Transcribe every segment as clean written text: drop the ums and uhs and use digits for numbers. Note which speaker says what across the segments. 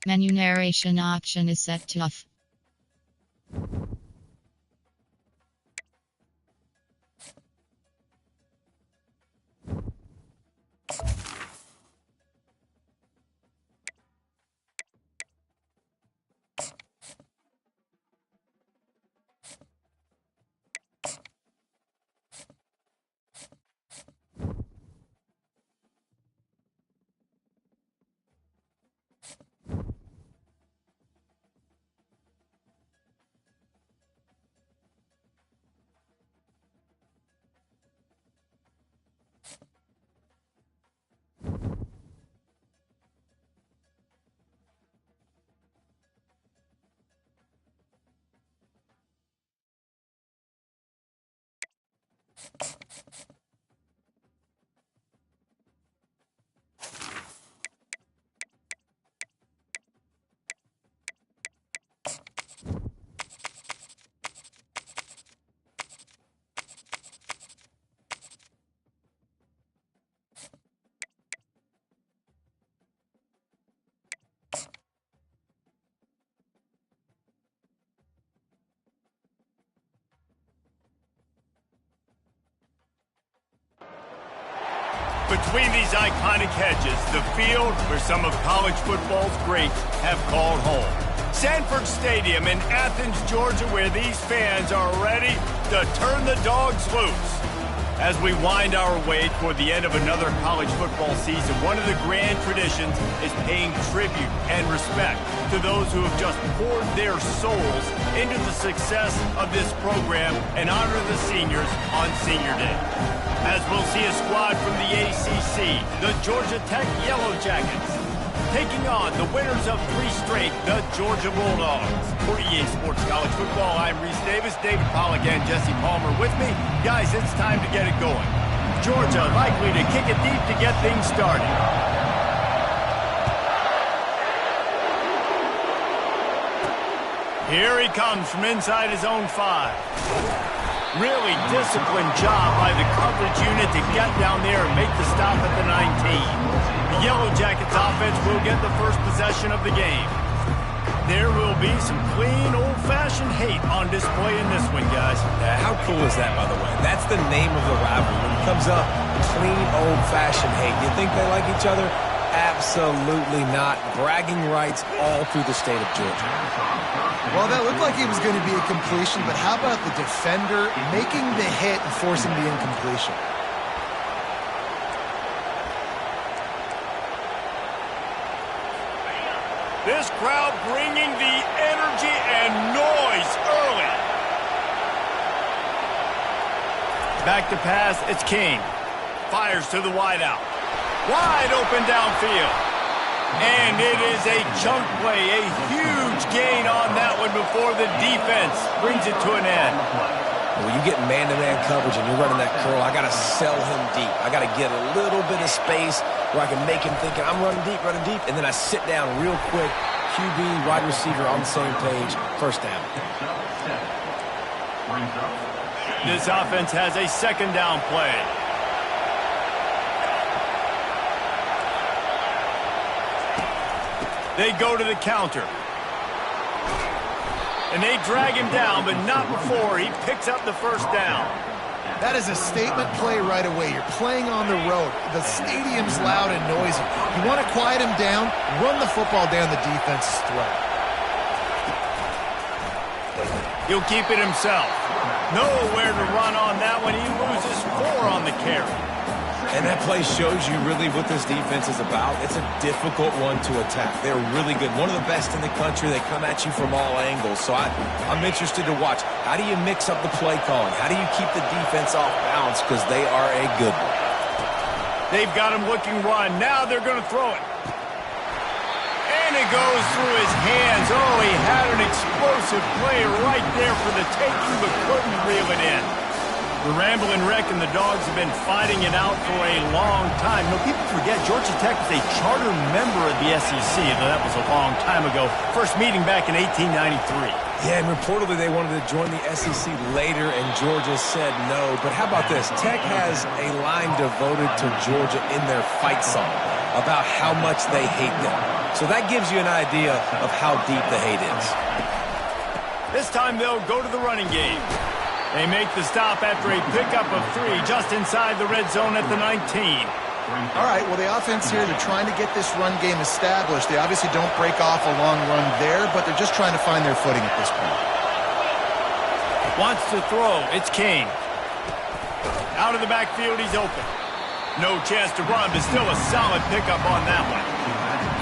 Speaker 1: Menu narration option is set to off.
Speaker 2: Between these iconic hedges, the field where some of college football's greats have called home. Sanford Stadium in Athens, Georgia, where these fans are ready to turn the dogs loose. As we wind our way toward the end of another college football season, one of the grand traditions is paying tribute and respect to those who have just poured their souls into the success of this program and honor the seniors on Senior Day. As we'll see a squad from the ACC, the Georgia Tech Yellow Jackets, taking on the winners of 3 straight, the Georgia Bulldogs. For EA Sports College Football, I'm Reese Davis, David Pollack, and Jesse Palmer with me. Guys, it's time to get it going. Georgia likely to kick it deep to get things started. Here he comes from inside his own 5. Really disciplined job by the coverage unit to get down there and make the stop at the 19. The Yellow Jackets offense will get the first possession of the game. There will be some clean, old-fashioned hate on display in this one, guys.
Speaker 3: Yeah, how cool is that, by the way? That's the name of the rivalry. When it comes up, clean, old-fashioned hate. You think they like each other? Absolutely not. Bragging rights all through the state of Georgia.
Speaker 4: Well, that looked like it was going to be a completion, but how about the defender making the hit and forcing the incompletion?
Speaker 2: This crowd bringing the energy and noise early. Back to pass, it's King. Fires to the wideout. Wide open downfield. And it is a chunk play, a huge gain on that one before the defense brings it to an end.
Speaker 3: When you get man-to-man coverage and you're running that curl, I got to sell him deep. I got to get a little bit of space where I can make him thinking I'm running deep, and then I sit down real quick. QB, wide receiver on the same page, first down.
Speaker 2: This offense has a second down play. They go to the counter. And they drag him down, but not before he picks up the first down.
Speaker 4: That is a statement play right away. You're playing on the road. The stadium's loud and noisy. You want to quiet him down, run the football down the defense's throat.
Speaker 2: He'll keep it himself. Nowhere to run on that one. He loses 4 on the carry.
Speaker 3: And that play shows you really what this defense is about. It's a difficult one to attack. They're really good. One of the best in the country. They come at you from all angles. So I'm interested to watch. How do you mix up the play calling? How do you keep the defense off balance? Because they are a good one.
Speaker 2: They've got him looking run. Now they're going to throw it. And it goes through his hands. Oh, he had an explosive play right there for the taking, but couldn't reel it in. The Ramblin' Wreck and the Dogs have been fighting it out for a long time. You know, people forget Georgia Tech was a charter member of the SEC, though that was a long time ago. First meeting back in 1893.
Speaker 3: Yeah, and reportedly they wanted to join the SEC later, and Georgia said no. But how about this? Tech has a line devoted to Georgia in their fight song. about how much they hate them. So that gives you an idea of how deep the hate is.
Speaker 2: This time they'll go to the running game. They make the stop after a pickup of 3 just inside the red zone at the 19.
Speaker 4: All right, well, the offense here, they're trying to get this run game established. They obviously don't break off a long run there, but they're just trying to find their footing at this point.
Speaker 2: Wants to throw. It's Kane. Out of the backfield, he's open. No chance to run, but still a solid pickup on that one.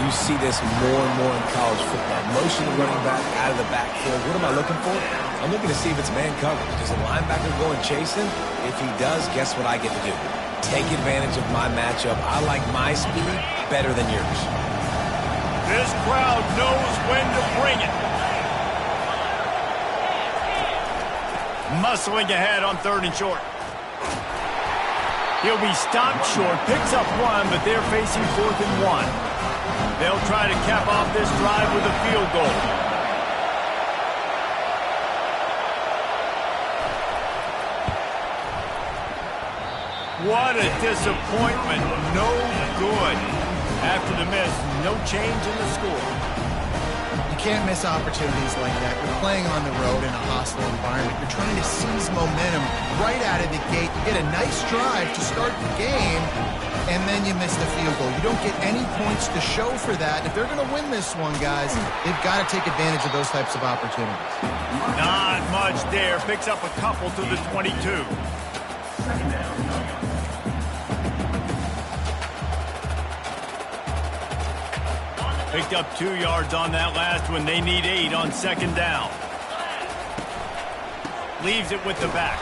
Speaker 3: You see this more and more in college football. Motion the running back out of the backfield. What am I looking for? I'm looking to see if it's man coverage. Does the linebacker go and chase him? If he does, guess what I get to do? Take advantage of my matchup. I like my speed better than yours.
Speaker 2: This crowd knows when to bring it. Muscling ahead on 3rd and short. He'll be stopped short, picks up 1, but they're facing 4th and 1. They'll try to cap off this drive with a field goal. What a disappointment. No good. After the miss, no change in the score.
Speaker 4: You can't miss opportunities like that. You're playing on the road in a hostile environment. You're trying to seize momentum right out of the gate. You get a nice drive to start the game, and then you miss the field goal. You don't get any points to show for that. If they're going to win this one, guys, they've got to take advantage of those types of opportunities.
Speaker 2: Not much there. Picks up a couple to the 22. Picked up 2 yards on that last one. They need 8 on 2nd down. Leaves it with the back.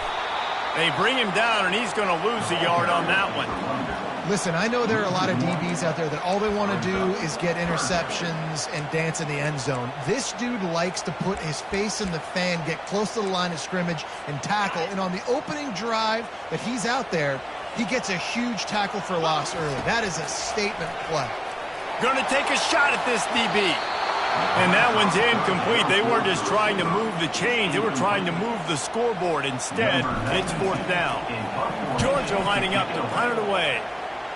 Speaker 2: They bring him down, and he's going to lose a yard on that one.
Speaker 4: Listen, I know there are a lot of DBs out there that all they want to do is get interceptions and dance in the end zone. This dude likes to put his face in the fan, get close to the line of scrimmage, and tackle. And on the opening drive that he's out there, he gets a huge tackle for loss early. That is a statement play.
Speaker 2: Going to take a shot at this DB. And that one's incomplete. They weren't just trying to move the chains. They were trying to move the scoreboard. Instead, it's 4th down. Georgia lining up to punt it away.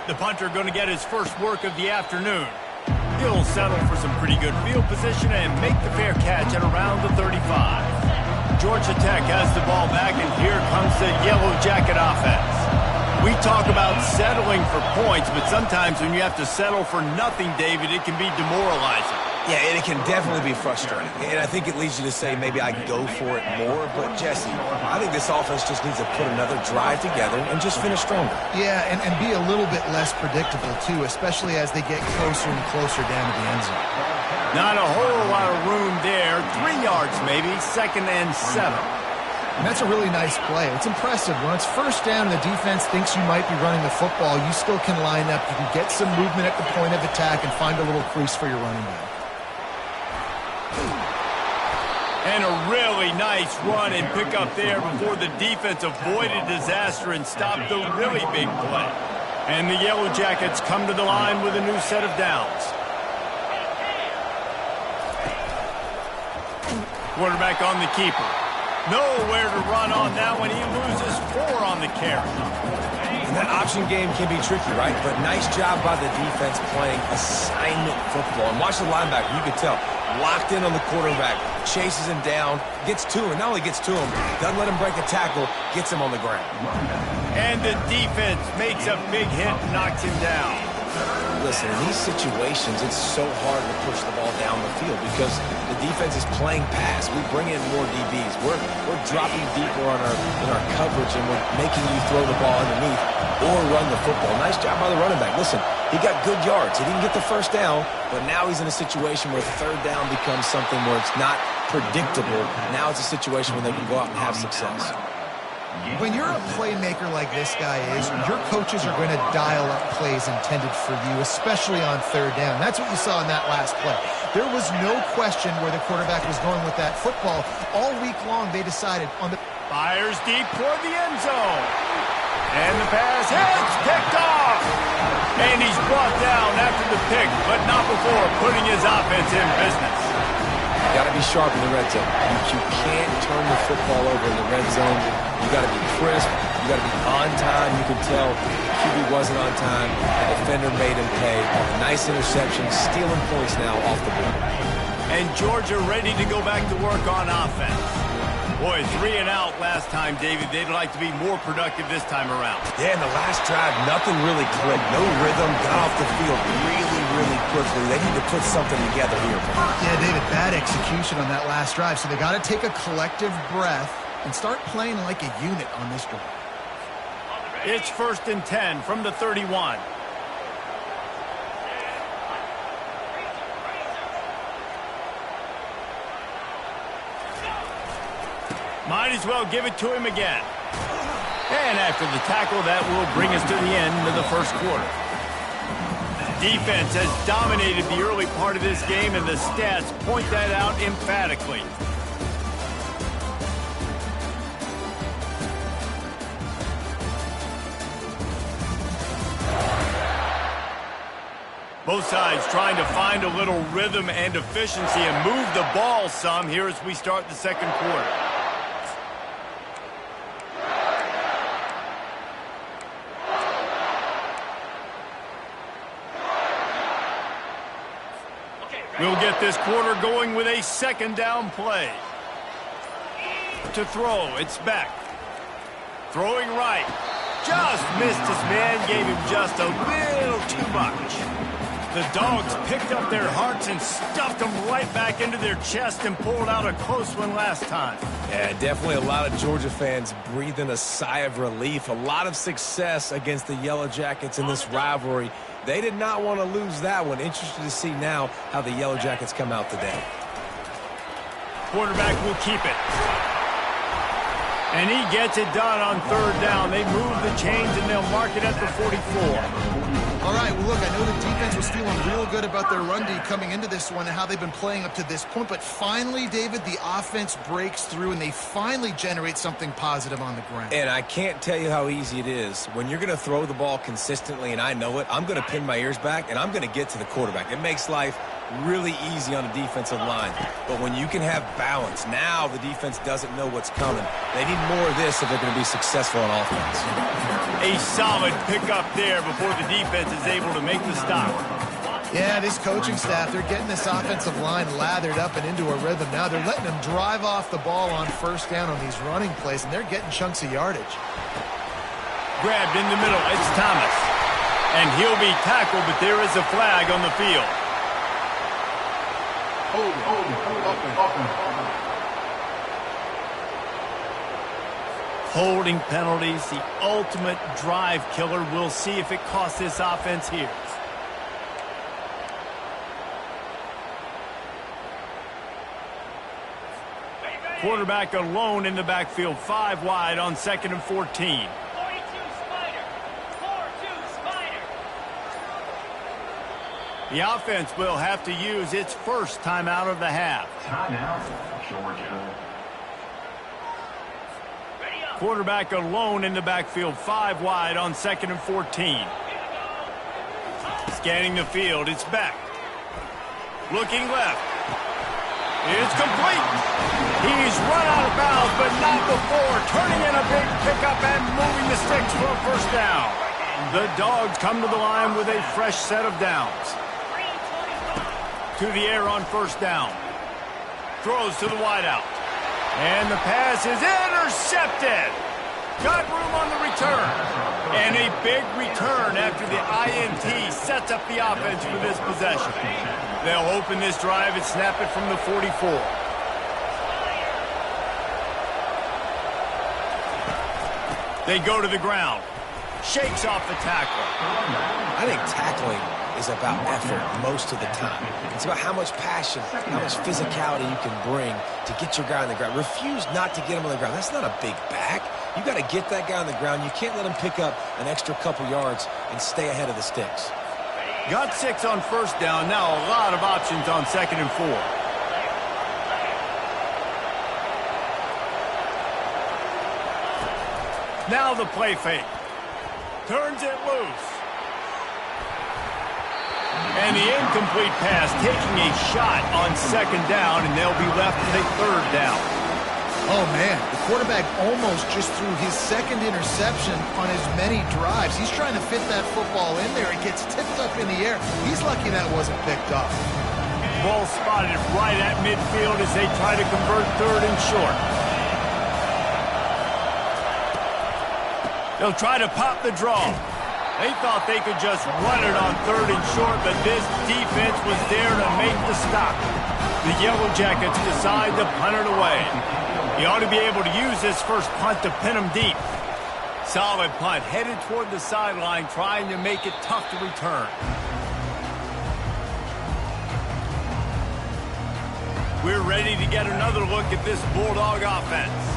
Speaker 2: The punter going to get his first work of the afternoon. He'll settle for some pretty good field position and make the fair catch at around the 35. Georgia Tech has the ball back, and here comes the Yellow Jacket offense. We talk about settling for points, but sometimes when you have to settle for nothing, David, it can be demoralizing.
Speaker 3: Yeah, and it can definitely be frustrating. And I think it leads you to say maybe I go for it more. But, Jesse, I think this offense just needs to put another drive together and just finish stronger.
Speaker 4: Yeah, and be a little bit less predictable, too, especially as they get closer and closer down to the end zone.
Speaker 2: Not a whole lot of room there. 3 yards maybe, 2nd and 7.
Speaker 4: And that's a really nice play. It's impressive. When it's 1st down and the defense thinks you might be running the football, you still can line up. You can get some movement at the point of attack and find a little crease for your running back.
Speaker 2: And a really nice run and pick up there before the defense avoided disaster and stopped the really big play. And the Yellow Jackets come to the line with a new set of downs. Quarterback on the keeper. Nowhere to run on that one. He loses 4 on the carry.
Speaker 3: And that option game can be tricky, right? But nice job by the defense playing assignment football. And watch the linebacker. You can tell. Locked in on the quarterback. Chases him down. Gets to him. Not only gets to him, doesn't let him break a tackle. Gets him on the ground.
Speaker 2: And the defense makes a big hit and knocks him down.
Speaker 3: Listen, in these situations, it's so hard to push the ball down the field because the defense is playing pass. We bring in more DBs. We're dropping deeper in our coverage, and we're making you throw the ball underneath or run the football. Nice job by the running back. Listen, he got good yards. He didn't get the 1st down, but now he's in a situation where 3rd down becomes something where it's not predictable. Now it's a situation where they can go out and have success.
Speaker 4: When you're a playmaker like this guy is, your coaches are going to dial up plays intended for you, especially on 3rd down. That's what you saw in that last play. There was no question where the quarterback was going with that football. All week long, they decided on the...
Speaker 2: Fires deep toward the end zone. And the pass hits, picked off. And he's brought down after the pick, but not before putting his offense in business.
Speaker 3: You got to be sharp in the red zone. You can't turn the football over in the red zone. You got to be crisp. You got to be on time. You can tell QB wasn't on time. The defender made him pay. Nice interception, stealing points now off the board.
Speaker 2: And Georgia ready to go back to work on offense. Boy, 3 and out last time, David. They'd like to be more productive this time around.
Speaker 3: Yeah, in the last drive, nothing really clicked. No rhythm, got off the field really quickly. They need to put something together here.
Speaker 4: Yeah, David, bad execution on that last drive. So they got to take a collective breath and start playing like a unit on this drive.
Speaker 2: It's 1st and 10 from the 31. Might as well give it to him again. And after the tackle, that will bring us to the end of the first quarter. Defense has dominated the early part of this game, and the stats point that out emphatically. Both sides trying to find a little rhythm and efficiency and move the ball some here as we start the second quarter. We'll get this quarter going with a second down play. To throw, it's back. Throwing right. Just missed his man, gave him just a little too much. The Dogs picked up their hearts and stuffed them right back into their chest and pulled out a close one last time.
Speaker 3: Yeah, definitely a lot of Georgia fans breathing a sigh of relief. A lot of success against the Yellow Jackets in this rivalry. They did not want to lose that one. Interested to see now how the Yellow Jackets come out today.
Speaker 2: Quarterback will keep it. And he gets it done on 3rd down. They move the chains and they'll mark it at the 44.
Speaker 4: All right, well, look, I know the defense was feeling real good about their run D coming into this one and how they've been playing up to this point. But finally, David, the offense breaks through and they finally generate something positive on the ground.
Speaker 3: And I can't tell you how easy it is. When you're going to throw the ball consistently, and I know it, I'm going to pin my ears back and I'm going to get to the quarterback. It makes life really easy on the defensive line. But when you can have balance, now the defense doesn't know what's coming. They need more of this if they're going to be successful on offense.
Speaker 2: A solid pickup there before the defense is able to make the stop.
Speaker 4: Yeah, this coaching staff, they're getting this offensive line lathered up and into a rhythm. Now they're letting them drive off the ball on 1st down on these running plays, and they're getting chunks of yardage.
Speaker 2: Grabbed in the middle, it's Thomas. And he'll be tackled, but there is a flag on the field. Holding penalties, the ultimate drive killer. We'll see if it costs this offense here. Quarterback alone in the backfield, 5 wide on 2nd and 14. The offense will have to use its first timeout of the half.
Speaker 5: Timeout, Georgia.
Speaker 2: Quarterback alone in the backfield, 5 wide on 2nd and 14. Scanning the field, it's back. Looking left. It's complete. He's run out of bounds, but not before turning in a big pickup and moving the sticks for a 1st down. The Dogs come to the line with a fresh set of downs. To the air on 1st down. Throws to the wideout. And the pass is intercepted. Got room on the return. And a big return after the INT sets up the offense for this possession. They'll open this drive and snap it from the 44. They go to the ground. Shakes off the tackle.
Speaker 3: I think tackling is about effort most of the time. It's about how much passion, how much physicality you can bring to get your guy on the ground. Refuse not to get him on the ground. That's not a big back. You got to get that guy on the ground. You can't let him pick up an extra couple yards and stay ahead of the sticks.
Speaker 2: Got 6 on 1st down. Now a lot of options on 2nd and 4. Now the play fake. Turns it loose. And the incomplete pass taking a shot on 2nd down, and they'll be left with a 3rd down.
Speaker 4: Oh, man, the quarterback almost just threw his second interception on as many drives. He's trying to fit that football in there. It gets tipped up in the air. He's lucky that wasn't picked up.
Speaker 2: Ball spotted right at midfield as they try to convert third and short. They'll try to pop the draw. They thought they could just run it on third and short, but this defense was there to make the stop. The Yellow Jackets decide to punt it away. You ought to be able to use this first punt to pin them deep. Solid punt, headed toward the sideline, trying to make it tough to return. We're ready to get another look at this Bulldog offense.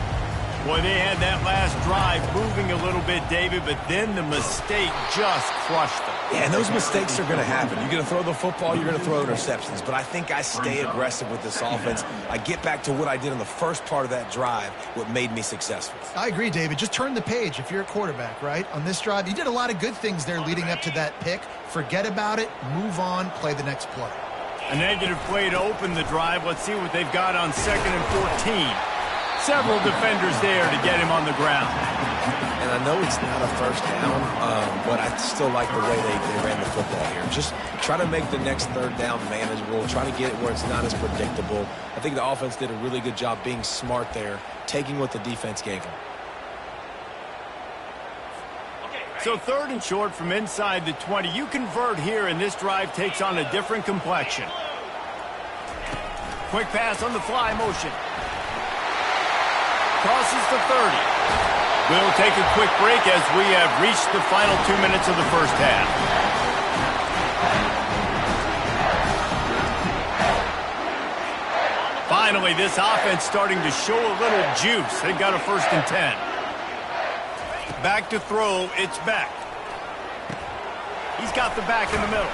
Speaker 2: Boy, they had that last drive moving a little bit, David, but then the mistake just crushed them.
Speaker 3: Yeah, and those mistakes are going to happen. You're going to throw the football, you're going to throw interceptions. But I think I stay aggressive with this offense. I get back to what I did in the first part of that drive, what made me successful.
Speaker 4: I agree, David. Just turn the page if you're a quarterback, right? On this drive, you did a lot of good things there leading up to that pick. Forget about it, move on, play the next play.
Speaker 2: A negative play to open the drive. Let's see what they've got on 2nd and 14. Several defenders there to get him on the ground.
Speaker 3: And I know it's not a first down, but I still like the way they ran the football here. Just try to make the next third down manageable. Try to get it where it's not as predictable. I think the offense did a really good job being smart there, taking what the defense gave them.
Speaker 2: So 3rd and short from inside the 20. You convert here, and this drive takes on a different complexion. Quick pass on the fly motion. Crosses the 30. We'll take a quick break as we have reached the final 2 minutes of the first half. Finally, this offense starting to show a little juice. They've got a 1st and 10. Back to throw. It's Beck. He's got the back in the middle.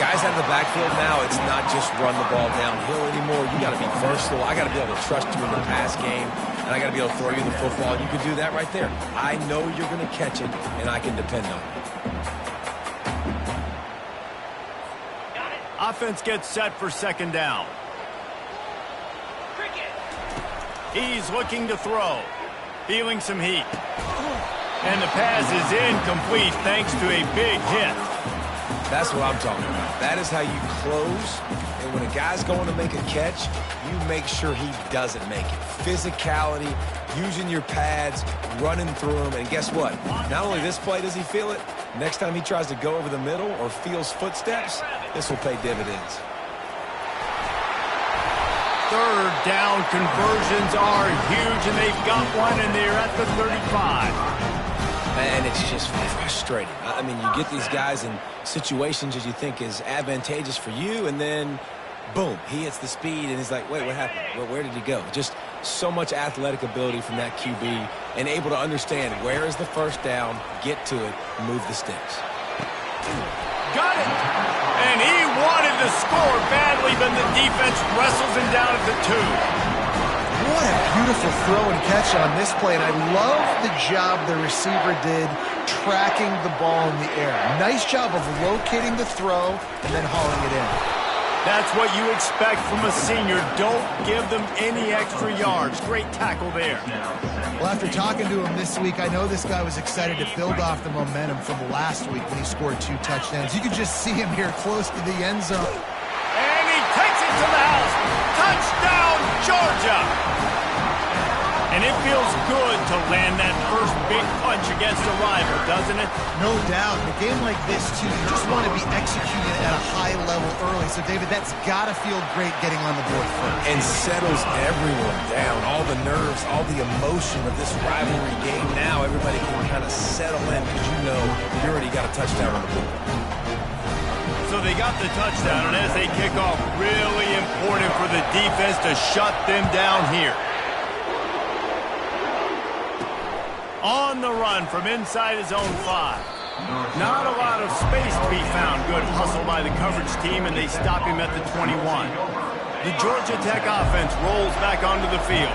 Speaker 3: Guys out of the backfield now, it's not just run the ball downhill anymore. You got to be versatile. I got to be able to trust you in the pass game, and I got to be able to throw you the football. You can do that right there. I know you're going to catch it, and I can depend on it.
Speaker 2: Offense gets set for 2nd down. He's looking to throw. Feeling some heat. And the pass is incomplete thanks to a big hit.
Speaker 3: That's what I'm talking about. That is how you close. And when a guy's going to make a catch, you make sure he doesn't make it. Physicality, using your pads, running through them. And guess what? Not only this play does he feel it, next time he tries to go over the middle or feels footsteps, this will pay dividends.
Speaker 2: 3rd down conversions are huge, and they've got one, and they're at the 35.
Speaker 3: And it's just frustrating. I mean, you get these guys in situations that you think is advantageous for you, and then, boom, he hits the speed, and he's like, wait, what happened? Where did he go? Just so much athletic ability from that QB, and able to understand where is the 1st down, get to it, move the sticks.
Speaker 2: Got it! And he wanted to score badly, but the defense wrestles him down at the 2.
Speaker 4: What a beautiful throw and catch on this play, and I love the job the receiver did tracking the ball in the air. Nice job of locating the throw and then hauling it in.
Speaker 2: That's what you expect from a senior. Don't give them any extra yards. Great tackle there.
Speaker 4: Well, after talking to him this week, I know this guy was excited to build off the momentum from last week when he scored 2 touchdowns. You could just see him here close to the end zone.
Speaker 2: And he takes it to the house. Touchdown, Georgia! And it feels good to land that first big punch against a rival, doesn't it?
Speaker 4: No doubt. In a game like this, too, you just want to be executed at a high level early. So, David, that's got to feel great getting on the board first.
Speaker 3: And settles everyone down. All the nerves, all the emotion of this rivalry game. Now everybody can kind of settle in because you know you already got a touchdown on the board.
Speaker 2: So they got the touchdown, and as they kick off, really important for the defense to shut them down here. On the run from inside his own 5. Not a lot of space to be found. Good hustle by the coverage team, and they stop him at the 21. The Georgia Tech offense rolls back onto the field.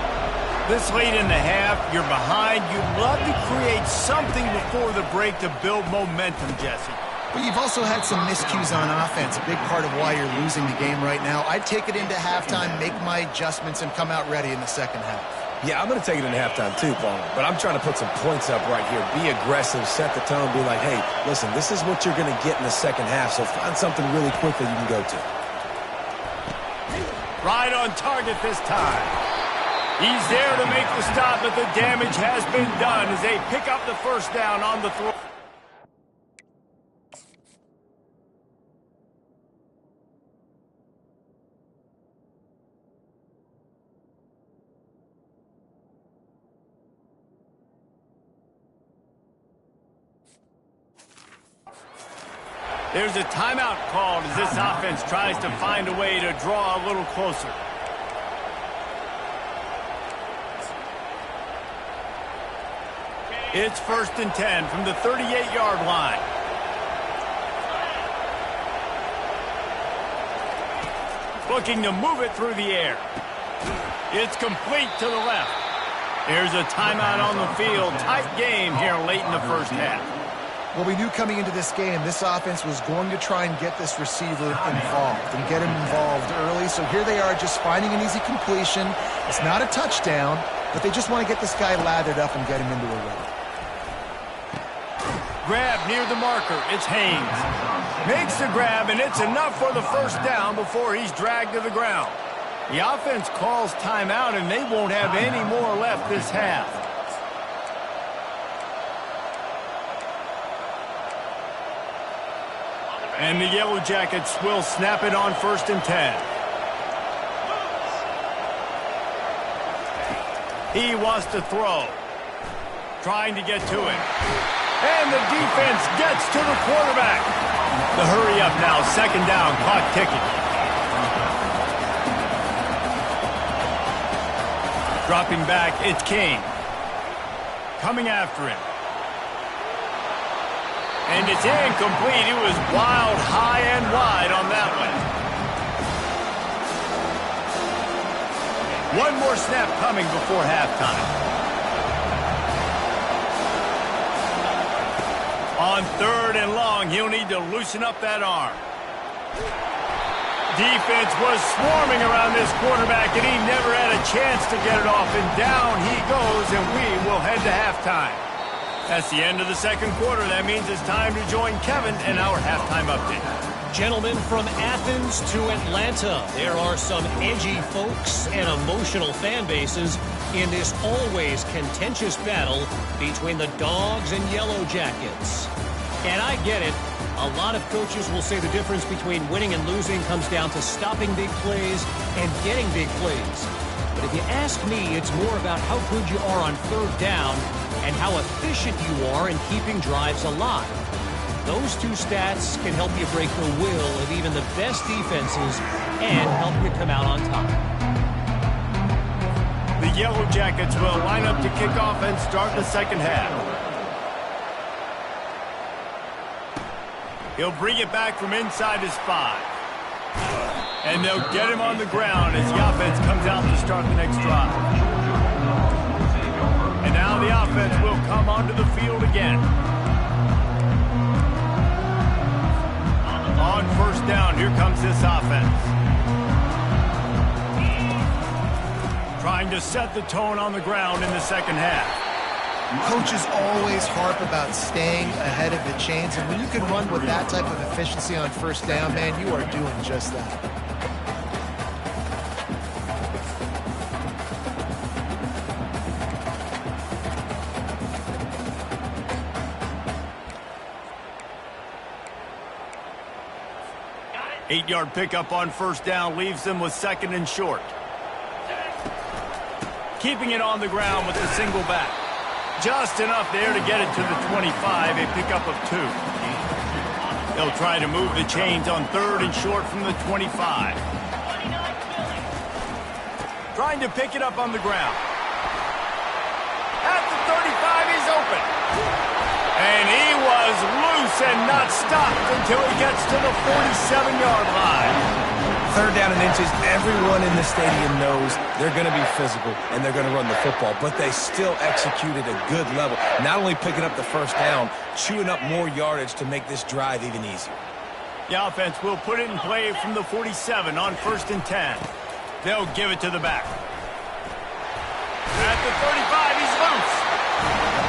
Speaker 2: This late in the half, you're behind. You'd love to create something before the break to build momentum, Jesse.
Speaker 4: But you've also had some miscues on offense, a big part of why you're losing the game right now. I'd take it into halftime, make my adjustments, and come out ready in the second half.
Speaker 3: Yeah, I'm going to take it into halftime too, Paul. But I'm trying to put some points up right here. Be aggressive, set the tone, be like, hey, listen, this is what you're going to get in the second half, so find something really quick that you can go to.
Speaker 2: Right on target this time. He's there to make the stop, but the damage has been done as they pick up the first down on the throw. There's a timeout called as this offense tries to find a way to draw a little closer. It's 1st and 10 from the 38-yard line. Looking to move it through the air. It's complete to the left. There's a timeout on the field. Tight game here late in the first half.
Speaker 4: Well, we knew coming into this game, this offense was going to try and get this receiver involved and get him involved early. So here they are just finding an easy completion. It's not a touchdown, but they just want to get this guy lathered up and get him into a run.
Speaker 2: Grab near the marker. It's Haynes. Makes the grab, and it's enough for the first down before he's dragged to the ground. The offense calls timeout, and they won't have any more left this half. And the Yellow Jackets will snap it on 1st and 10. He wants to throw. Trying to get to it. And the defense gets to the quarterback. The hurry up now, 2nd down, clock ticking. Dropping back, it's King. Coming after him. And it's incomplete. It was wild, high and wide on that one. One more snap coming before halftime. On 3rd and long, he'll need to loosen up that arm. Defense was swarming around this quarterback, and he never had a chance to get it off. And down he goes, and we will head to halftime. That's the end of the second quarter. That means it's time to join Kevin in our halftime update.
Speaker 6: Gentlemen, from Athens to Atlanta, there are some edgy folks and emotional fan bases in this always contentious battle between the Dogs and Yellow Jackets. And I get it. A lot of coaches will say the difference between winning and losing comes down to stopping big plays and getting big plays. But if you ask me, it's more about how good you are on 3rd down and how efficient you are in keeping drives alive. Those two stats can help you break the will of even the best defenses and help you come out on top.
Speaker 2: The Yellow Jackets will line up to kick off and start the second half. He'll bring it back from inside his 5. And they'll get him on the ground as the offense comes out to start the next drive. And now the offense will come onto the field again. On 1st down, here comes this offense. Trying to set the tone on the ground in the second half.
Speaker 4: Coaches always harp about staying ahead of the chains, and when you can run with that type of efficiency on 1st down, man, you are doing just that.
Speaker 2: Eight-yard pickup on 1st down leaves them with 2nd and short. Keeping it on the ground with the single back. Just enough there to get it to the 25, a pickup of 2. They'll try to move the chains on 3rd and short from the 25. Trying to pick it up on the ground. At the 35, he's open. And he was loose and not stopped until he gets to the 47-yard line.
Speaker 3: 3rd down and inches, everyone in the stadium knows they're going to be physical and they're going to run the football, but they still executed a good level. Not only picking up the 1st down, chewing up more yardage to make this drive even easier.
Speaker 2: The offense will put it in play from the 47 on 1st and 10. They'll give it to the back. At the 35. He's loose.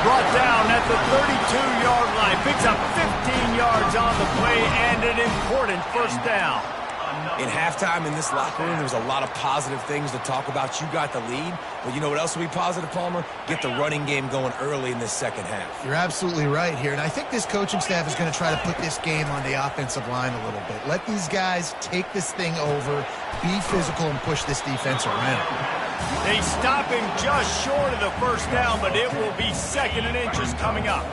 Speaker 2: Brought down at the 32-yard line. Picks up 15 yards on the play and an important first down.
Speaker 3: In halftime in this locker room, there was a lot of positive things to talk about. You got the lead, but you know what else will be positive, Palmer? Get the running game going early in this second half.
Speaker 4: You're absolutely right here, and I think this coaching staff is going to try to put this game on the offensive line a little bit. Let these guys take this thing over, be physical, and push this defense around.
Speaker 2: They stop him just short of the first down, but it will be 2nd and inches coming up.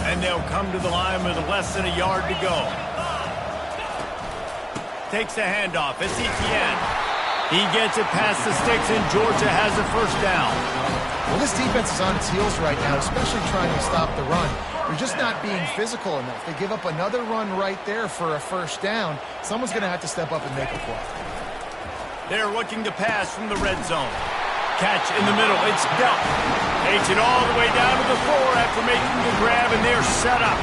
Speaker 2: And they'll come to the line with less than a yard to go. Takes the handoff. It's Etienne. He gets it past the sticks, and Georgia has a first down.
Speaker 4: Well, this defense is on its heels right now, especially trying to stop the run. They're just not being physical enough. They give up another run right there for a first down. Someone's going to have to step up and make a play.
Speaker 2: They're looking to pass from the red zone. Catch in the middle. It's Belt. Takes it all the way down to the 4 after making the grab, and they're set up.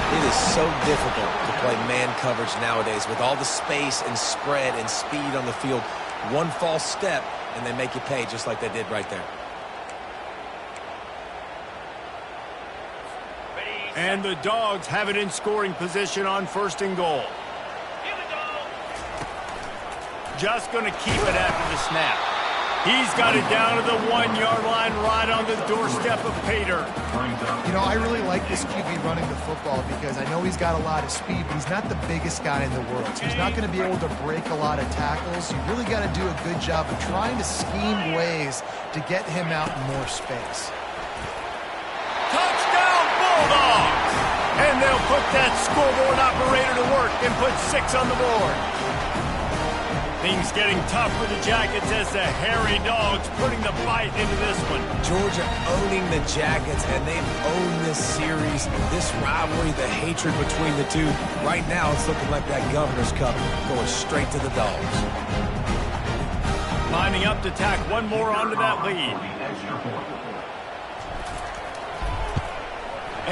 Speaker 3: It is so difficult to play man coverage nowadays with all the space and spread and speed on the field. One false step, and they make you pay just like they did right there.
Speaker 2: And the Dogs have it in scoring position on 1st and goal. Just going to keep it after the snap. He's got it down to the 1-yard line right on the doorstep of Pater.
Speaker 4: You know, I really like this QB running the football because I know he's got a lot of speed, but he's not the biggest guy in the world. So he's not going to be able to break a lot of tackles. You really got to do a good job of trying to scheme ways to get him out in more space.
Speaker 2: Touchdown, Bulldogs! And they'll put that scoreboard operator to work and put 6 on the board. Things getting tough for the Jackets as the hairy Dogs putting the bite into this one.
Speaker 3: Georgia owning the Jackets, and they've owned this series, this rivalry, the hatred between the two. Right now, it's looking like that Governor's Cup going straight to the Dogs.
Speaker 2: Lining up to tack one more onto that lead.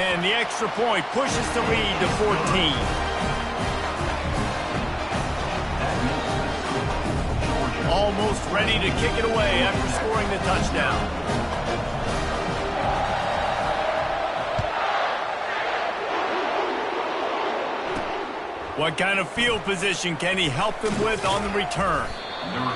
Speaker 2: And the extra point pushes the lead to 14. Almost ready to kick it away after scoring the touchdown. What kind of field position can he help them with on the return?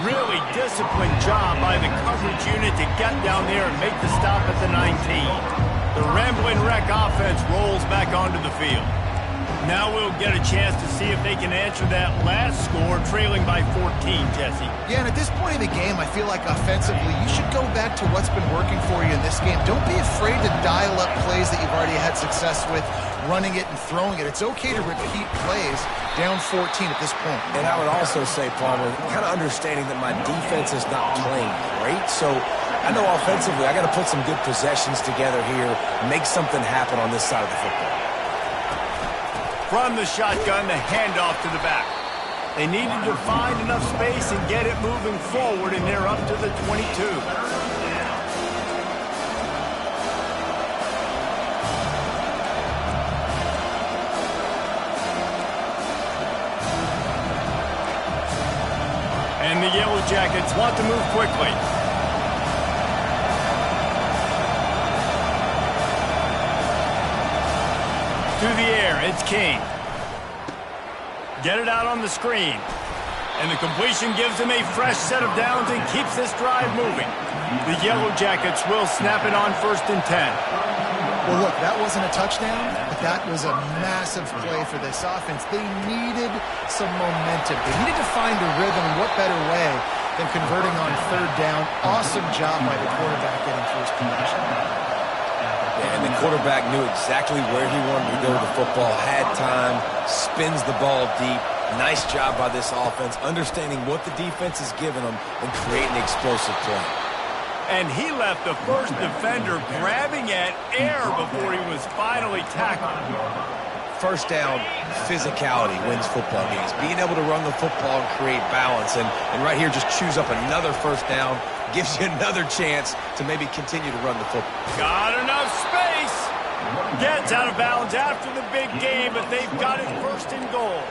Speaker 2: Really disciplined job by the coverage unit to get down there and make the stop at the 19. The Ramblin' Wreck offense rolls back onto the field. Now we'll get a chance to see if they can answer that last score, trailing by 14, Jesse.
Speaker 4: Yeah, and at this point in the game, I feel like offensively, you should go back to what's been working for you in this game. Don't be afraid to dial up plays that you've already had success with, running it and throwing it. It's okay to repeat plays down 14 at this point.
Speaker 3: And I would also say, Palmer, kind of understanding that my defense is not playing great, so I know offensively I got to put some good possessions together here, make something happen on this side of the football.
Speaker 2: From the shotgun, the handoff to the back. They needed to find enough space and get it moving forward, and they're up to the 22. And the Yellow Jackets want to move quickly. Through the air, it's King. Get it out on the screen. And the completion gives him a fresh set of downs and keeps this drive moving. The Yellow Jackets will snap it on 1st and 10.
Speaker 4: Well, look, that wasn't a touchdown, but that was a massive play for this offense. They needed some momentum. They needed to find a rhythm, and what better way than converting on 3rd down. Awesome job by the quarterback getting through his progression.
Speaker 3: Yeah, and the quarterback knew exactly where he wanted to go with the football, had time, spins the ball deep. Nice job by this offense, understanding what the defense is giving them and creating explosive play.
Speaker 2: And he left the first defender grabbing at air before he was finally tackled.
Speaker 3: First down, physicality wins football games. Being able to run the football and create balance. And right here, just choose up another first down. Gives you another chance to maybe continue to run the football.
Speaker 2: Got enough space. Gets out of bounds after the big game, but they've got it 1st and goal.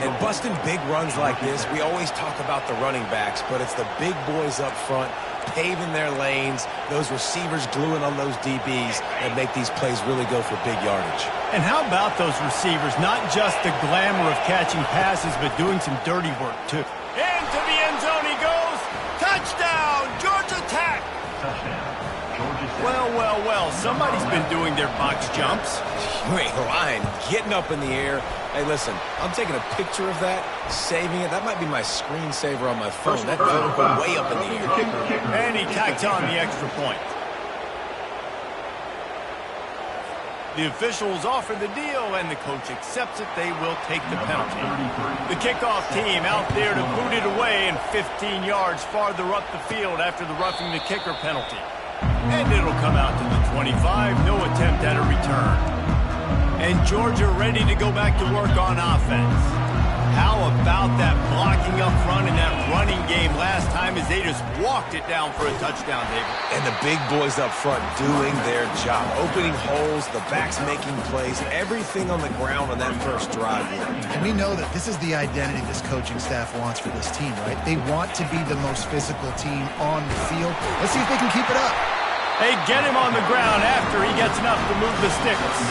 Speaker 3: And busting big runs like this, we always talk about the running backs, but it's the big boys up front paving their lanes, those receivers gluing on those DBs that make these plays really go for big yardage.
Speaker 2: And how about those receivers? Not just the glamour of catching passes, but doing some dirty work, too. Into the end zone he goes. Touchdown, Georgia Tech.
Speaker 5: Touchdown, Georgia Tech.
Speaker 2: Well, somebody's been doing their box jumps.
Speaker 3: You ain't lying. Getting up in the air. Hey, listen, I'm taking a picture of that, saving it. That might be my screensaver on my phone. That vertical way up in the air.
Speaker 2: And he tacks on the extra point. The officials offer the deal, and the coach accepts it. They will take the penalty. The kickoff team out there to boot it away, and 15 yards farther up the field after the roughing the kicker penalty. And it'll come out to the 25. No attempt at a return. And Georgia ready to go back to work on offense. How about that blocking up front and that running game last time as they just walked it down for a touchdown, David?
Speaker 3: And the big boys up front doing their job. Opening holes, the backs making plays, everything on the ground on that first drive.
Speaker 4: And we know that this is the identity this coaching staff wants for this team, right? They want to be the most physical team on the field. Let's see if they can keep it up.
Speaker 2: Hey, get him on the ground after he gets enough to move the sticks.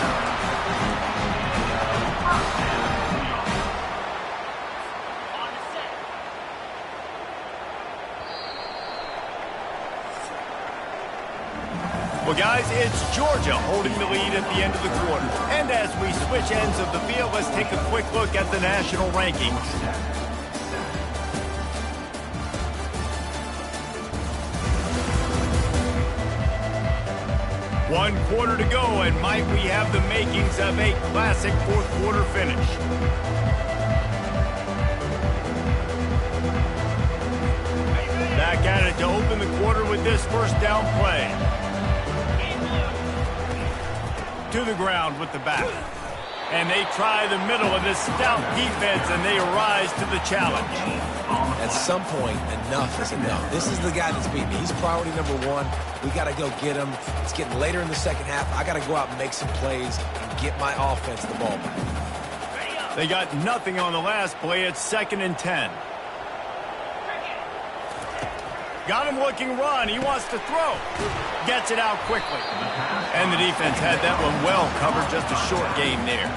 Speaker 2: Well, guys, it's Georgia holding the lead at the end of the quarter. And as we switch ends of the field, let's take a quick look at the national rankings. One quarter to go, and might we have the makings of a classic fourth quarter finish. Back at it to open the quarter with this first down play. To the ground with the back. And they try the middle of this stout defense, and they rise to the challenge.
Speaker 3: At some point, enough is enough. This is the guy that's beat me. He's priority number one. We got to go get him. It's getting later in the second half. I got to go out and make some plays and get my offense the ball back.
Speaker 2: They got nothing on the last play. It's 2nd and 10. Got him looking run. He wants to throw. Gets it out quickly. And the defense had that one well covered. Just a short game there.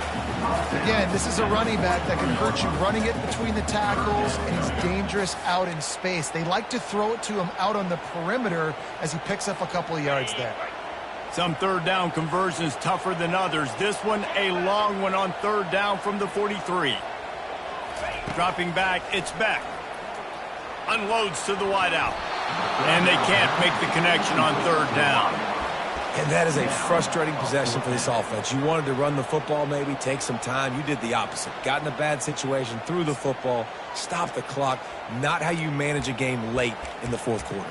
Speaker 4: Again, this is a running back that can hurt you running it between the tackles, and he's dangerous out in space. They like to throw it to him out on the perimeter as he picks up a couple of yards there.
Speaker 2: Some third down conversions tougher than others. This one, a long one on third down from the 43. Dropping back, it's Beck. Unloads to the wideout. And they can't make the connection on third down.
Speaker 3: And that is a frustrating possession for this offense. You wanted to run the football, maybe take some time. You did the opposite. Got in a bad situation, threw the football, stopped the clock. Not how you manage a game late in the fourth quarter.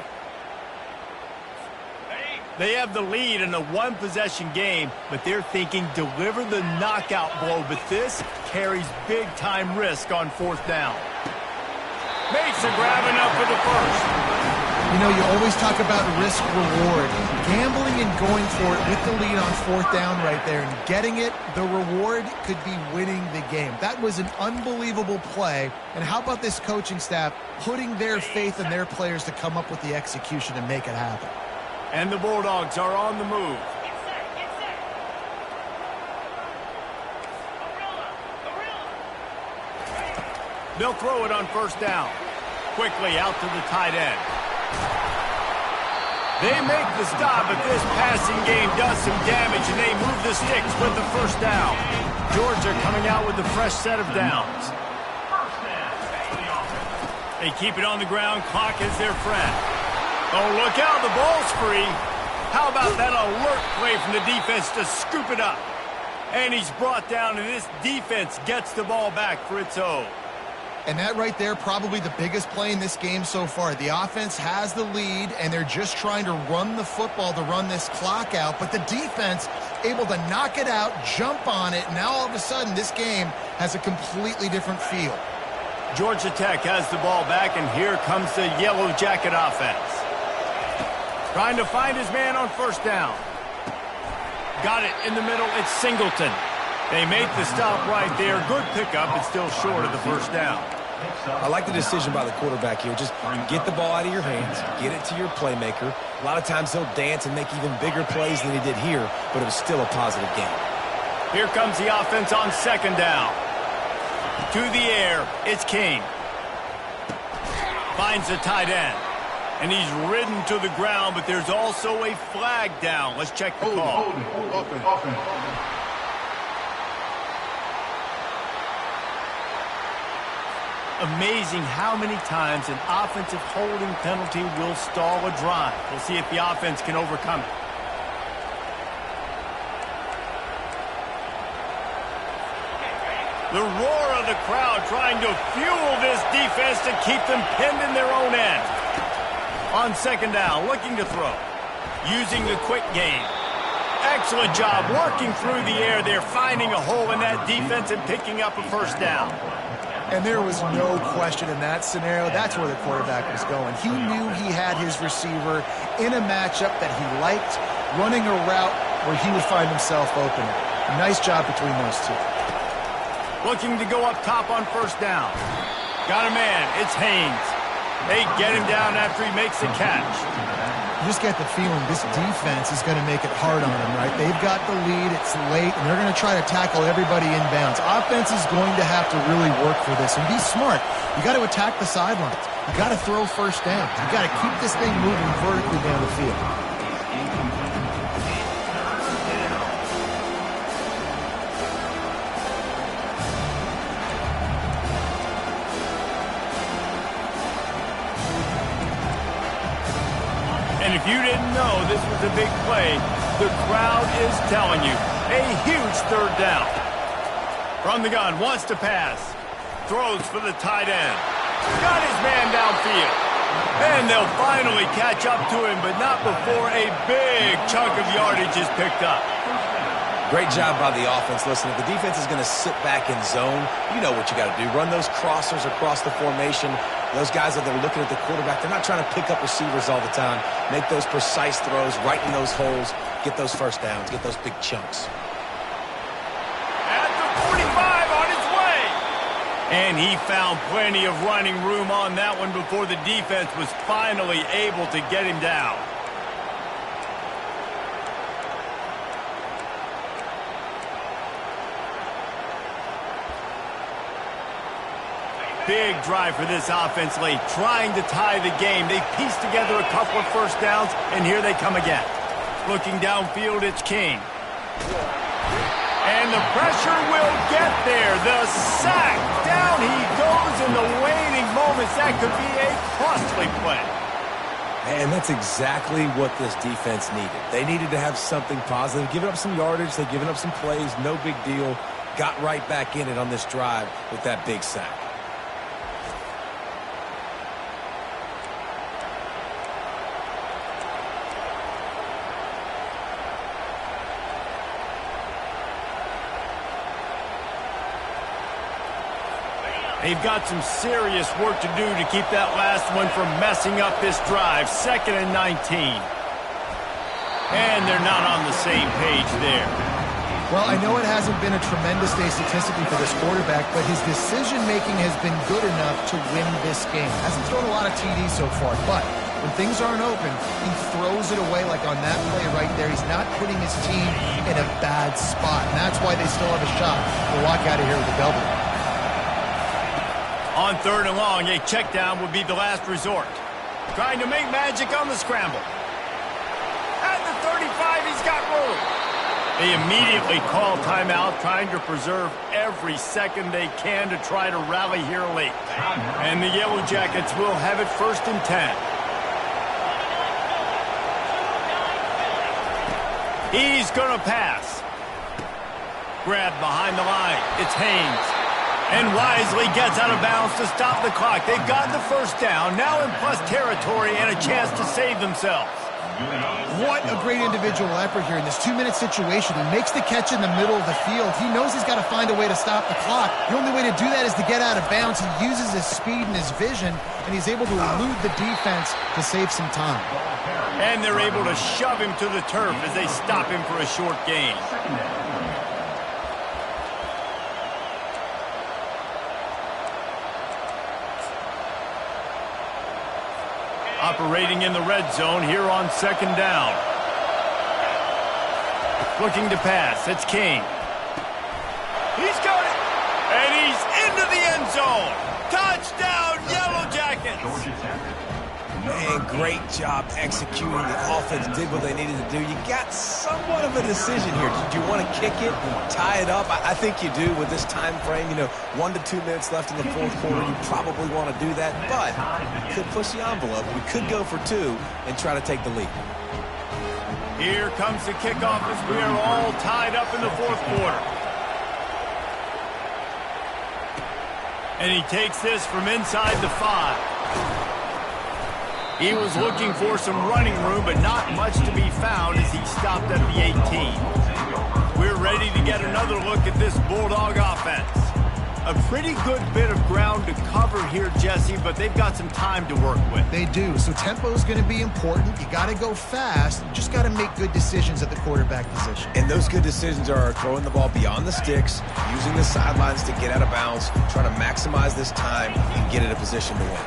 Speaker 2: They have the lead in a one-possession game, but they're thinking deliver the knockout blow. But this carries big-time risk on fourth down. Makes a grab enough for the first.
Speaker 4: You know, you always talk about risk-reward. Gambling and going for it with the lead on fourth down right there and getting it, the reward could be winning the game. That was an unbelievable play. And how about this coaching staff putting their faith in their players to come up with the execution and make it happen?
Speaker 2: And the Bulldogs are on the move. They'll throw it on first down. Quickly out to the tight end. They make the stop, but this passing game does some damage, and they move the sticks with the first down. Georgia coming out with a fresh set of downs. They keep it on the ground. Clock is their friend. Oh, look out. The ball's free. How about that alert play from the defense to scoop it up? And he's brought down, and this defense gets the ball back for its own.
Speaker 4: And that right there, probably the biggest play in this game so far. The offense has the lead, and they're just trying to run the football to run this clock out. But the defense able to knock it out, jump on it. Now all of a sudden, this game has a completely different feel.
Speaker 2: Georgia Tech has the ball back, and here comes the Yellow Jacket offense. Trying to find his man on first down. Got it in the middle. It's Singleton. They make the stop right there. Good pickup. It's still short of the first down.
Speaker 3: I like the decision by the quarterback here. Just get the ball out of your hands, get it to your playmaker. A lot of times he'll dance and make even bigger plays than he did here, but it was still a positive game.
Speaker 2: Here comes the offense on second down. To the air, it's King. Finds the tight end. And he's ridden to the ground, but there's also a flag down. Let's check the call. Amazing how many times an offensive holding penalty will stall a drive. We'll see if the offense can overcome it. The roar of the crowd trying to fuel this defense to keep them pinned in their own end. On second down, looking to throw. Using the quick game. Excellent job working through the air there, finding a hole in that defense and picking up a first down.
Speaker 4: And there was no question in that scenario. That's where the quarterback was going. He knew he had his receiver in a matchup that he liked, running a route where he would find himself open. Nice job between those two.
Speaker 2: Looking to go up top on first down. Got a man. It's Haynes. They get him down after he makes the catch.
Speaker 4: You just get the feeling this defense is going to make it hard on them, right? They've got the lead, it's late, and they're going to try to tackle everybody inbounds. Offense is going to have to really work for this and be smart. You got to attack the sidelines. You got to throw first down. You got to keep this thing moving vertically down the field.
Speaker 2: And if you didn't know this was a big play, the crowd is telling you. A huge third down. From the gun, wants to pass. Throws for the tight end. Got his man downfield. And they'll finally catch up to him, but not before a big chunk of yardage is picked up.
Speaker 3: Great job by the offense. Listen, if the defense is going to sit back in zone, you know what you got to do. Run those crossers across the formation. Those guys that are looking at the quarterback, they're not trying to pick up receivers all the time. Make those precise throws right in those holes. Get those first downs. Get those big chunks.
Speaker 2: At the 45 on his way. And he found plenty of running room on that one before the defense was finally able to get him down. Big drive for this offense late, trying to tie the game. They pieced together a couple of first downs, and here they come again. Looking downfield, it's King. And the pressure will get there. The sack. Down he goes in the waning moments. That could be a costly play.
Speaker 3: And that's exactly what this defense needed. They needed to have something positive. Giving up some yardage, they've given up some plays, no big deal. Got right back in it on this drive with that big sack.
Speaker 2: They've got some serious work to do to keep that last one from messing up this drive. 2nd and 19. And they're not on the same page there.
Speaker 4: Well, I know it hasn't been a tremendous day statistically for this quarterback, but his decision-making has been good enough to win this game. Hasn't thrown a lot of TDs so far, but when things aren't open, he throws it away like on that play right there. He's not putting his team in a bad spot, and that's why they still have a shot to walk out of here with a W.
Speaker 2: On 3rd and long, a check down would be the last resort. Trying to make magic on the scramble. At the 35, he's got room. They immediately call timeout, trying to preserve every second they can to try to rally here late. And the Yellow Jackets will have it 1st and 10. He's going to pass. Grabbed behind the line. It's Haynes. And wisely gets out of bounds to stop the clock. They've got the first down, now in plus territory and a chance to save themselves.
Speaker 4: What a great individual effort here in this 2-minute situation. He makes the catch in the middle of the field. He knows he's got to find a way to stop the clock. The only way to do that is to get out of bounds. He uses his speed and his vision, and he's able to elude the defense to save some time.
Speaker 2: And they're able to shove him to the turf as they stop him for a short gain. Operating in the red zone here on second down. Looking to pass. It's King. He's got it. And he's into the end zone. Touchdown, Yellow Jackets.
Speaker 3: Man, great job executing. The offense did what they needed to do. You got somewhat of a decision here. Do you want to kick it, tie it up? I think you do with this time frame. 1 to 2 minutes left in the fourth quarter. You probably want to do that, but you could push the envelope. We could go for 2 and try to take the lead.
Speaker 2: Here comes the kickoff as we are all tied up in the fourth quarter. And he takes this from inside the 5. He was looking for some running room, but not much to be found as he stopped at the 18. We're ready to get another look at this Bulldog offense. A pretty good bit of ground to cover here, Jesse, but they've got some time to work with.
Speaker 4: They do, so tempo is going to be important. You got to go fast. You just got to make good decisions at the quarterback position.
Speaker 3: And those good decisions are throwing the ball beyond the sticks, using the sidelines to get out of bounds, trying to maximize this time and get in a position to win.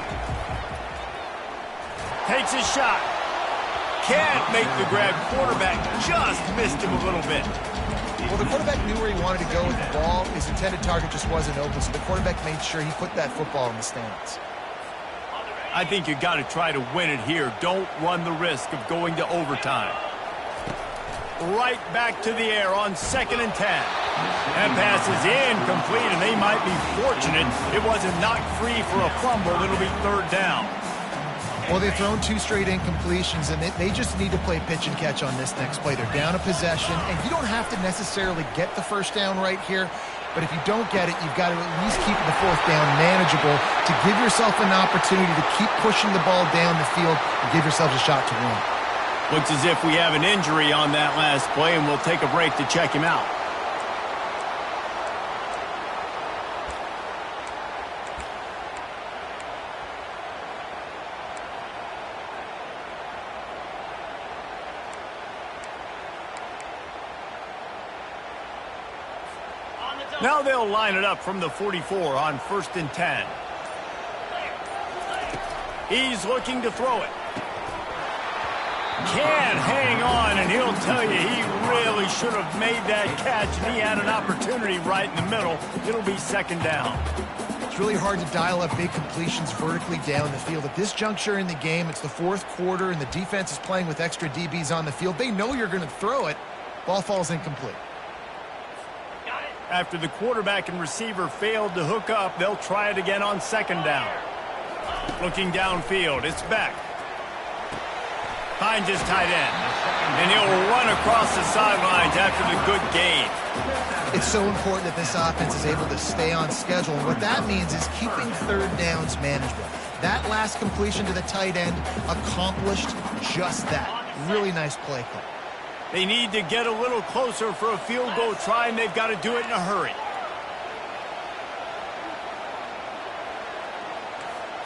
Speaker 2: Takes a shot. Can't make the grab. Quarterback just missed him a little bit.
Speaker 4: Well, the quarterback knew where he wanted to go with the ball. His intended target just wasn't open, so the quarterback made sure he put that football in the stands.
Speaker 2: I think you got to try to win it here. Don't run the risk of going to overtime. Right back to the air on 2nd and 10. That pass is incomplete, and they might be fortunate it wasn't knocked free for a fumble. It'll be 3rd down.
Speaker 4: Well, they've thrown 2 straight incompletions, and they just need to play pitch and catch on this next play. They're down a possession, and you don't have to necessarily get the first down right here, but if you don't get it, you've got to at least keep the 4th down manageable to give yourself an opportunity to keep pushing the ball down the field and give yourselves a shot to win.
Speaker 2: Looks as if we have an injury on that last play, and we'll take a break to check him out. Now they'll line it up from the 44 on 1st and 10. He's looking to throw it. Can't hang on, and he'll tell you he really should have made that catch, and he had an opportunity right in the middle. It'll be 2nd down.
Speaker 4: It's really hard to dial up big completions vertically down the field. At this juncture in the game, it's the 4th quarter, and the defense is playing with extra DBs on the field. They know you're going to throw it. Ball falls incomplete.
Speaker 2: After the quarterback and receiver failed to hook up, they'll try it again on 2nd down. Looking downfield, it's Beck. Finds his tight end. And he'll run across the sidelines after the good gain.
Speaker 4: It's so important that this offense is able to stay on schedule. And what that means is keeping 3rd downs manageable. That last completion to the tight end accomplished just that. Really nice play call.
Speaker 2: They need to get a little closer for a field goal try, and they've got to do it in a hurry.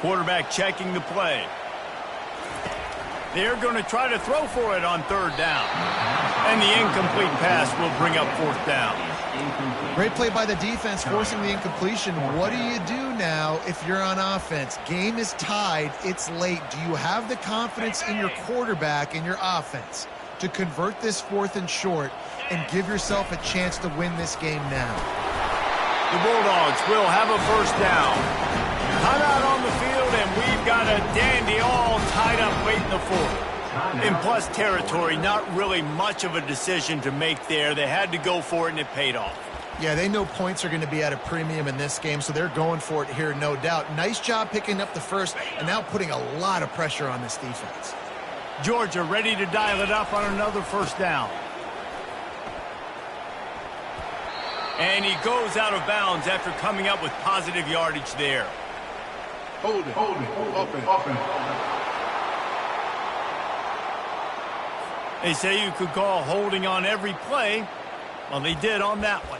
Speaker 2: Quarterback checking the play. They're going to try to throw for it on 3rd down. And the incomplete pass will bring up 4th down.
Speaker 4: Great play by the defense, forcing the incompletion. What do you do now if you're on offense? Game is tied. It's late. Do you have the confidence in your quarterback and your offense to convert this 4th and short and give yourself a chance to win this game now?
Speaker 2: The Bulldogs will have a 1st down. Timeout on the field, and we've got a dandy all tied up late in the 4th. In plus territory, not really much of a decision to make there. They had to go for it, and it paid off.
Speaker 4: Yeah, they know points are going to be at a premium in this game, so they're going for it here, no doubt. Nice job picking up the first and now putting a lot of pressure on this defense.
Speaker 2: Georgia ready to dial it up on another 1st down. And he goes out of bounds after coming up with positive yardage there.
Speaker 5: Hold it, open.
Speaker 2: They say you could call holding on every play. Well, they did on that one.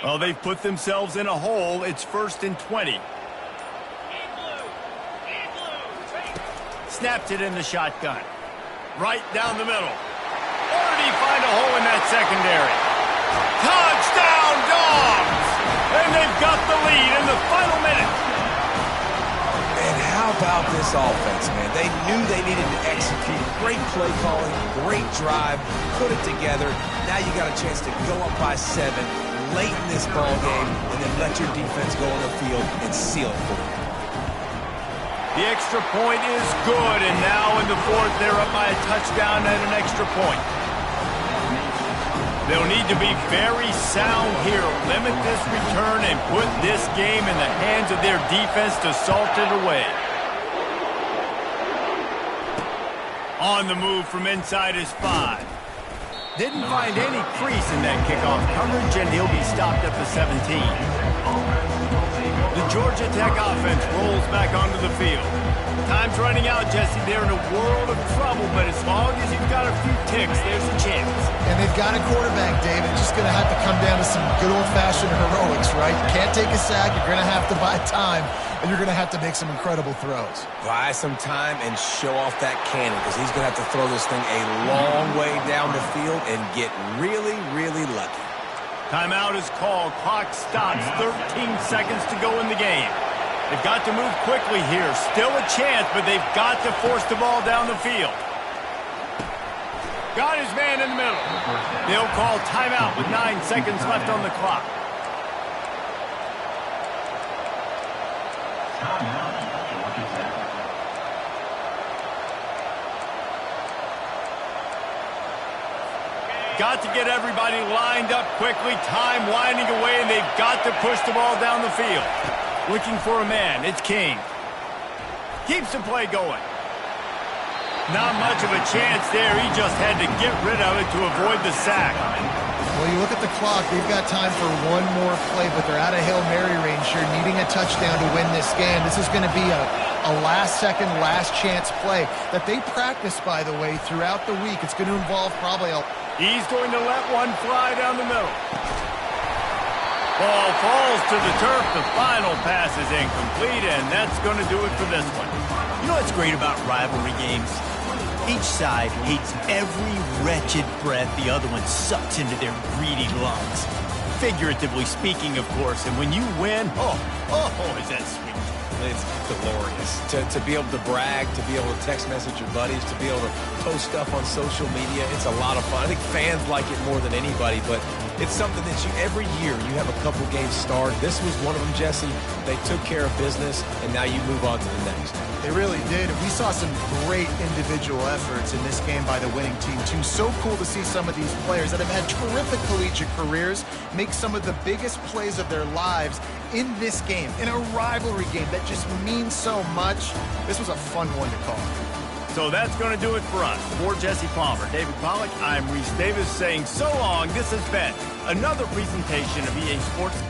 Speaker 2: Well, they've put themselves in a hole. It's 1st and 20. Snapped it in the shotgun. Right down the middle. Or did he find a hole in that secondary. Touchdown, Dogs! And they've got the lead in the final minute.
Speaker 3: And how about this offense, man? They knew they needed to execute. Great play calling, great drive, put it together. Now you got a chance to go up by 7 late in this ball game and then let your defense go on the field and seal it for you.
Speaker 2: The extra point is good, and now in the fourth, they're up by a touchdown and an extra point. They'll need to be very sound here, limit this return, and put this game in the hands of their defense to salt it away. On the move from inside his 5. Didn't find any crease in that kickoff coverage, and he'll be stopped at the 17. The Georgia Tech offense rolls back onto the field. Time's running out, Jesse. They're in a world of trouble, but as long as you've got a few ticks, there's a chance.
Speaker 4: And they've got a quarterback, David. Just going to have to come down to some good old-fashioned heroics, right? You can't take a sack. You're going to have to buy time, and you're going to have to make some incredible throws.
Speaker 3: Buy some time and show off that cannon because he's going to have to throw this thing a long way down the field and get really, really lucky.
Speaker 2: Timeout is called. Clock stops. 13 seconds to go in the game. They've got to move quickly here. Still a chance, but they've got to force the ball down the field. Got his man in the middle. They'll call timeout with 9 seconds left on the clock. Got to get everybody lined up quickly. Time winding away, and they've got to push the ball down the field. Looking for a man. It's King. Keeps the play going. Not much of a chance there. He just had to get rid of it to avoid the sack.
Speaker 4: Well, you look at the clock. They've got time for one more play, but they're out of Hail Mary range here, needing a touchdown to win this game. This is going to be a last-second, last-chance play that they practice, by the way, throughout the week. It's going to involve probably a...
Speaker 2: He's going to let one fly down the middle. Ball falls to the turf. The final pass is incomplete, and that's going to do it for this one.
Speaker 7: You know what's great about rivalry games? Each side hates every wretched breath the other one sucks into their greedy lungs. Figuratively speaking, of course, and when you win, oh, is that sweet.
Speaker 3: It's glorious. To be able to brag, to be able to text message your buddies, to be able to post stuff on social media, it's a lot of fun. I think fans like it more than anybody, but it's something that every year you have a couple games start. This was one of them, Jesse. They took care of business, and now you move on to the next.
Speaker 4: They really did. We saw some great individual efforts in this game by the winning team, too. So cool to see some of these players that have had terrific collegiate careers make some of the biggest plays of their lives in this game, in a rivalry game that just means so much. This was a fun one to call.
Speaker 2: So that's going to do it for us. For Jesse Palmer, David Pollack, I'm Reese Davis saying so long. This has been another presentation of EA Sports.